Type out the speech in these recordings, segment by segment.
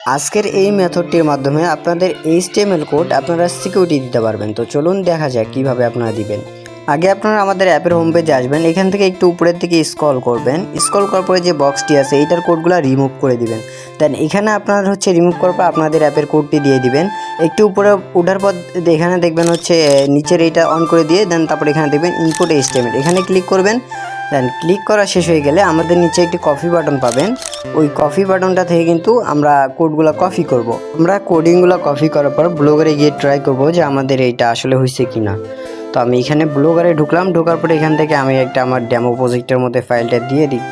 আজকের এই মেথডটির মাধ্যমে আপনাদের HTML কোড আপনারা সিকিউরিটি দিতে পারবেন। তো চলুন দেখা যাক কিভাবে আপনারা দিবেন। আগে আপনারা আমাদের অ্যাপের হোম পেজে আসবেন, এখান থেকে একটু উপরের দিকে স্ক্রল করবেন। স্ক্রল করার পরে যে বক্সটি আছে এইটার কোডগুলো রিমুভ করে দিবেন। দেন এখানে আপনার রিমুভ করার পর আপনাদের অ্যাপের কোডটি দিয়ে দিবেন। একটু উপরে ওঠার পর এখানে দেখবেন নিচের এইটা অন করে দিয়ে দেন তারপর এখানে দেখবেন ইনপুট HTML, এখানে ক্লিক করবেন। দেন ক্লিক করা শেষ হয়ে গেলে আমাদের নিচে একটি কপি বাটন পাবেন। ওই কপি বাটনটা থেকে কিন্তু আমরা কোডগুলো কপি করব। আমরা কোডিংগুলো কপি করার পর ব্লগারে গিয়ে ট্রাই করব যে আমাদের এইটা আসলে হয়েছে কিনা। তো আমি এখানে ব্লগারে ঢুকলাম, ঢোকার পরে এখান থেকে আমি আমার ডেমো প্রজেক্টের মধ্যে ফাইলটা দিয়ে দিব।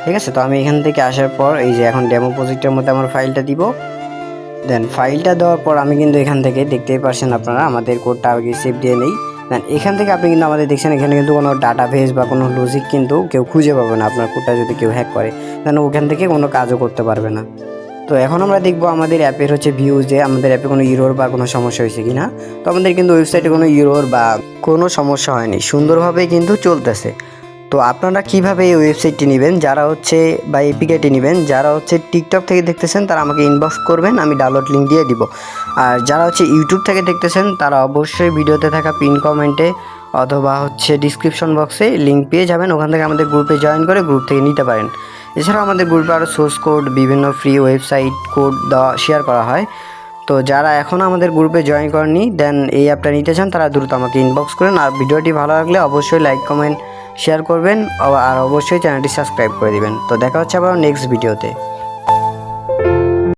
ঠিক আছে, তো আমি এখান থেকে আসার পর এই যে এখন ডেমো প্রজেক্টের মধ্যে আমার ফাইলটা দিব। দেন ফাইলটা দেওয়ার পর আমি কিন্তু এখান থেকে দেখতেই পারছেন আপনারা আমাদের কোডটা আগে সেভ দিয়ে নেই। দেন এখান থেকে আপনি কিন্তু আমাদের দেখছেন এখানে কিন্তু কোনো ডাটাবেস বা কোনো লজিক কিন্তু কেউ খুঁজে পাবে না। আপনার কোডটা যদি কেউ হ্যাক করে দেন ওখান থেকে কোনো কাজও করতে পারবে না। তো এখন আমরা দেখবো আমাদের অ্যাপের ভিউ, যে আমাদের অ্যাপে কোনো ইরোর বা কোনো সমস্যা হয়েছে কিনা। তো আমাদের কিন্তু ওয়েবসাইটে কোনো ইরোর বা কোনো সমস্যা হয়নি, সুন্দরভাবে কিন্তু চলতেছে। তো আপনারা কিভাবে এই ওয়েবসাইটটি নেবেন, যারা বা এপিকেটি নেবেন, যারা টিকটক থেকে দেখতেছেন তারা আমাকে ইনবক্স করবেন, আমি ডাউনলোড লিঙ্ক দিয়ে দিব। আর যারা ইউটিউব থেকে দেখতেছেন তারা অবশ্যই ভিডিওতে থাকা পিন কমেন্টে অথবা ডিসক্রিপশন বক্সে লিঙ্ক পেয়ে যাবেন, ওখান থেকে আমাদের গ্রুপে জয়েন করে গ্রুপ থেকে নিতে পারেন। এছাড়াও আমাদের গ্রুপে আরও সোর্স কোড, বিভিন্ন ফ্রি ওয়েবসাইট কোড শেয়ার করা হয়। তো যারা এখনও আমাদের গ্রুপে জয়েন করেনি দেন এই অ্যাপটা নিতে চান তারা দ্রুত আমাকে ইনবক্স করেন। আর ভিডিওটি ভালো লাগলে অবশ্যই লাইক কমেন্ট শেয়ার করবেন আর অবশ্যই চ্যানেলটি সাবস্ক্রাইব করে দিবেন। তো দেখা হচ্ছে আবার নেক্সট ভিডিওতে।